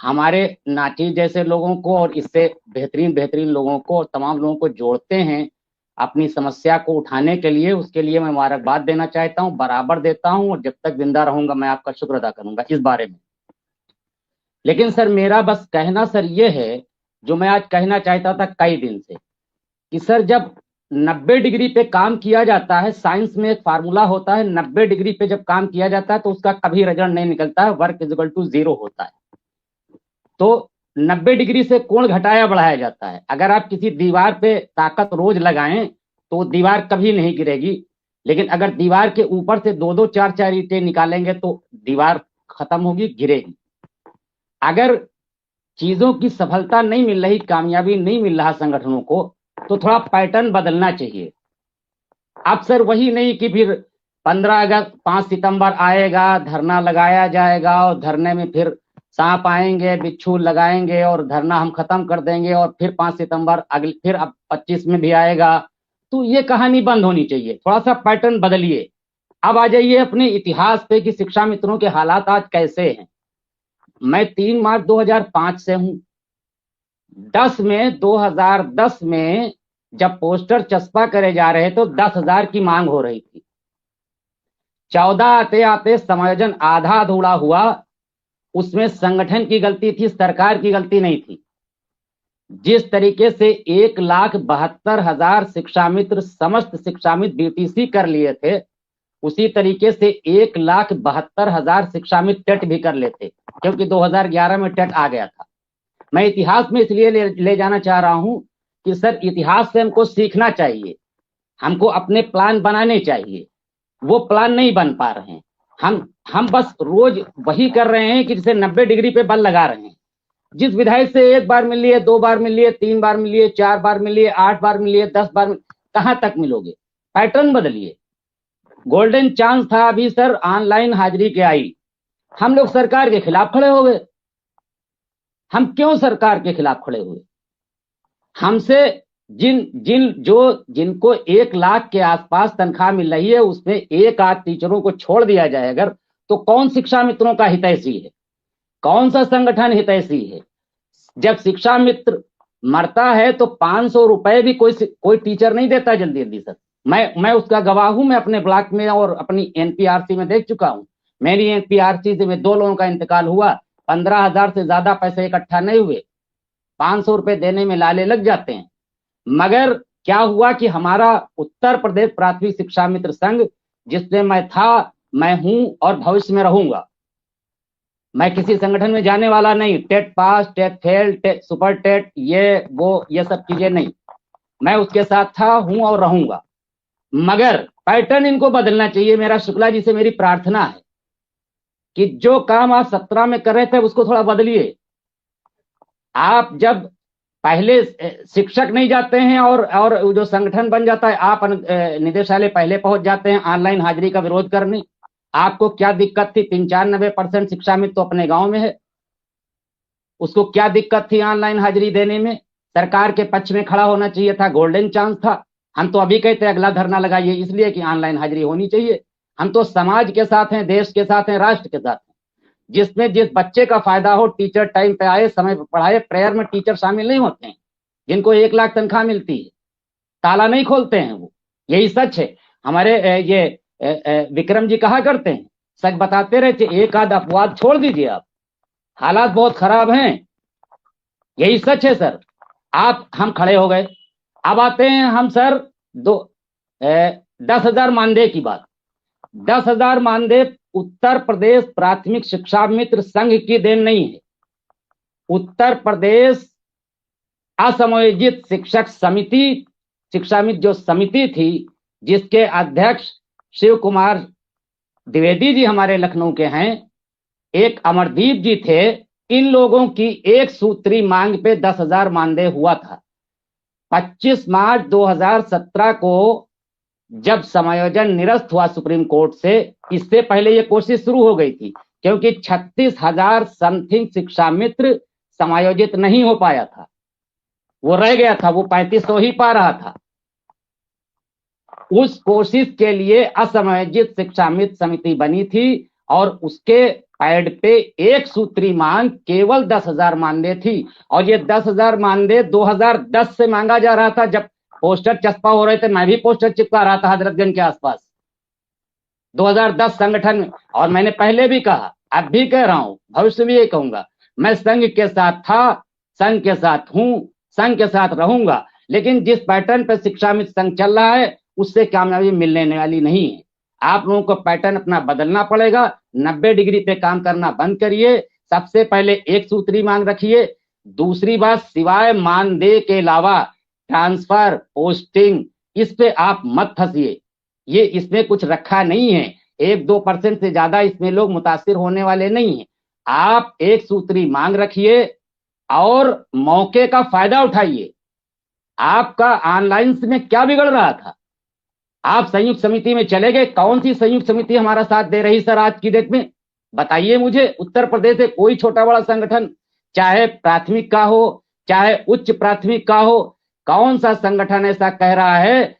हमारे नाटी जैसे लोगों को और इससे बेहतरीन बेहतरीन लोगों को और तमाम लोगों को जोड़ते हैं अपनी समस्या को उठाने के लिए। उसके लिए मैं मुबारकबाद देना चाहता हूं, बराबर देता हूं, और जब तक जिंदा रहूंगा मैं आपका शुक्र अदा करूंगा इस बारे में। लेकिन सर मेरा बस कहना सर ये है, जो मैं आज कहना चाहता था कई दिन से, कि सर जब 90 डिग्री पे काम किया जाता है, साइंस में एक फार्मूला होता है, 90 डिग्री पे जब काम किया जाता है तो उसका कभी रिजल्ट नहीं निकलता है, वर्क इज इक्वल टू 0 होता है। तो 90 डिग्री से कोण घटाया बढ़ाया जाता है। अगर आप किसी दीवार पे ताकत रोज लगाएं तो दीवार कभी नहीं गिरेगी, लेकिन अगर दीवार के ऊपर से दो दो चार चार ईंटें निकालेंगे तो दीवार खत्म होगी, गिरेगी। अगर चीजों की सफलता नहीं मिल रही, कामयाबी नहीं मिल रहा संगठनों को, तो थोड़ा पैटर्न बदलना चाहिए। अब सर वही नहीं कि फिर 15 अगस्त 5 सितंबर आएगा, धरना लगाया जाएगा और धरने में फिर सांप आएंगे, बिच्छू लगाएंगे और धरना हम खत्म कर देंगे, और फिर 5 सितंबर अगले फिर अब 25 में भी आएगा। तो ये कहानी बंद होनी चाहिए, थोड़ा सा पैटर्न बदलिए। अब आ जाइए अपने इतिहास पे कि शिक्षा मित्रों के हालात आज कैसे हैं। मैं 3 मार्च 2005 से हूं। 2010 में जब पोस्टर चस्पा करे जा रहे तो 10,000 की मांग हो रही थी। 14 आते आते समायोजन आधा अधूरा हुआ। उसमें संगठन की गलती थी, सरकार की गलती नहीं थी। जिस तरीके से 1,72,000 शिक्षा मित्र समस्त शिक्षा मित्र बीटीसी कर लिए थे, उसी तरीके से 1,72,000 शिक्षा मित्र टेट भी कर लेते, क्योंकि 2011 में टेट आ गया था। मैं इतिहास में इसलिए ले जाना चाह रहा हूं कि सर इतिहास से हमको सीखना चाहिए, हमको अपने प्लान बनाने चाहिए। वो प्लान नहीं बन पा रहे हैं। हम बस रोज वही कर रहे हैं कि जैसे 90 डिग्री पे बल लगा रहे हैं। जिस विधायक से 1 बार मिलिए, 2 बार मिलिए, 3 बार मिलिए, 4 बार मिलिए, 8 बार मिलिए, 10 बार कहां तक मिलोगे? पैटर्न बदलिए। गोल्डन चांस था अभी सर, ऑनलाइन हाजिरी के आई, हम लोग सरकार के खिलाफ खड़े हो गए। हम क्यों सरकार के खिलाफ खड़े हुए? हमसे जिनको 1 लाख के आसपास तनख्वाह मिल रही है, उसमें 1 आध टीचरों को छोड़ दिया जाए अगर, तो कौन शिक्षा मित्रों का हितैषी है? कौन सा संगठन हितैषी है? जब शिक्षा मित्र मरता है तो 500 रुपए भी कोई टीचर नहीं देता जल्दी जल्दी सर। मैं उसका गवाह हूं, मैं अपने ब्लॉक में और अपनी एनपीआरसी में देख चुका हूं। मेरी एनपीआरसी से में 2 लोगों का इंतकाल हुआ, 15,000 से ज्यादा पैसे इकट्ठा नहीं हुए, 500 रुपए देने में लाले लग जाते हैं। मगर क्या हुआ कि हमारा उत्तर प्रदेश प्राथमिक शिक्षा मित्र संघ, जिसमें मैं था, मैं हूं और भविष्य में रहूंगा, मैं किसी संगठन में जाने वाला नहीं, TET pass, TET fail, TET super TET, ये सब चीजें नहीं, मैं उसके साथ था, हूं और रहूंगा। मगर पैटर्न इनको बदलना चाहिए। मेरा शुक्ला जी से मेरी प्रार्थना है कि जो काम आप 17 में कर रहे थे उसको थोड़ा बदलिए। आप जब पहले शिक्षक नहीं जाते हैं और जो संगठन बन जाता है, आप निदेशालय पहले पहुंच जाते हैं ऑनलाइन हाजिरी का विरोध करने। आपको क्या दिक्कत थी? 95% शिक्षा मित्र तो अपने गांव में है, उसको क्या दिक्कत थी ऑनलाइन हाजिरी देने में? सरकार के पक्ष में खड़ा होना चाहिए था, गोल्डन चांस था। हम तो अभी कहते हैं अगला धरना लगाइए, इसलिए कि ऑनलाइन हाजिरी होनी चाहिए। हम तो समाज के साथ हैं, देश के साथ हैं, राष्ट्र के साथ हैं। जिसमें जिस बच्चे का फायदा हो, टीचर टाइम पे आए, समय पर पढ़ाए। प्रेयर में टीचर शामिल नहीं होते हैं जिनको 1 लाख तनख्वाह मिलती है, ताला नहीं खोलते हैं वो, यही सच है। हमारे विक्रम जी कहा करते हैं, सच बताते रहते, एक आध अपवाद छोड़ दीजिए आप, हालात बहुत खराब हैं, यही सच है सर। हम खड़े हो गए। अब आते हैं हम सर 10,000 मानदेय की बात। 10,000 मानदेय उत्तर प्रदेश प्राथमिक शिक्षा मित्र संघ की देन नहीं है। उत्तर प्रदेश असमायोजित शिक्षक समिति, शिक्षा मित्र जो समिति थी, जिसके अध्यक्ष शिव कुमार द्विवेदी जी हमारे लखनऊ के हैं, एक अमरदीप जी थे, इन लोगों की एक सूत्री मांग पे 10,000 मानदेय हुआ था। 25 मार्च 2017 को जब समायोजन निरस्त हुआ सुप्रीम कोर्ट से, इससे पहले ये कोशिश शुरू हो गई थी, क्योंकि 36,000 समथिंग शिक्षा मित्र समायोजित नहीं हो पाया था, वो रह गया था, वो 3500 ही पा रहा था। उस कोशिश के लिए असमायोजित शिक्षा मित्र समिति बनी थी और उसके पैड पे एक सूत्री मांग केवल 10,000 मानदेय थी, और ये 10,000 मानदेय 2010 से मांगा जा रहा था। जब पोस्टर चस्पा हो रहे थे, मैं भी पोस्टर चिपका रहा था हजरतगंज के आसपास 2010 संगठन में। और मैंने पहले भी कहा, अब भी कह रहा हूं, भविष्य में ये कहूंगा, मैं संघ के साथ था, संघ के साथ हूं, संघ के साथ रहूंगा। लेकिन जिस पैटर्न पर शिक्षा मित्र संघ चल रहा है, उससे कामयाबी मिलने वाली नहीं है। आप लोगों को पैटर्न अपना बदलना पड़ेगा। 90 डिग्री पे काम करना बंद करिए। सबसे पहले एक सूत्री मांग रखिए। दूसरी बात, सिवाय मानदेय के अलावा ट्रांसफर, पोस्टिंग, इस पे आप मत फंसिए। ये इसमें कुछ रखा नहीं है। 1-2% से ज्यादा इसमें लोग मुतासिर होने वाले नहीं है। आप एक सूत्री मांग रखिए और मौके का फायदा उठाइए। आपका ऑनलाइन में क्या बिगड़ रहा था? आप संयुक्त समिति में चले गए। कौन सी संयुक्त समिति हमारा साथ दे रही सर आज की डेट में? बताइए मुझे। उत्तर प्रदेश से कोई छोटा बड़ा संगठन, चाहे प्राथमिक का हो चाहे उच्च प्राथमिक का हो, कौन सा संगठन ऐसा कह रहा है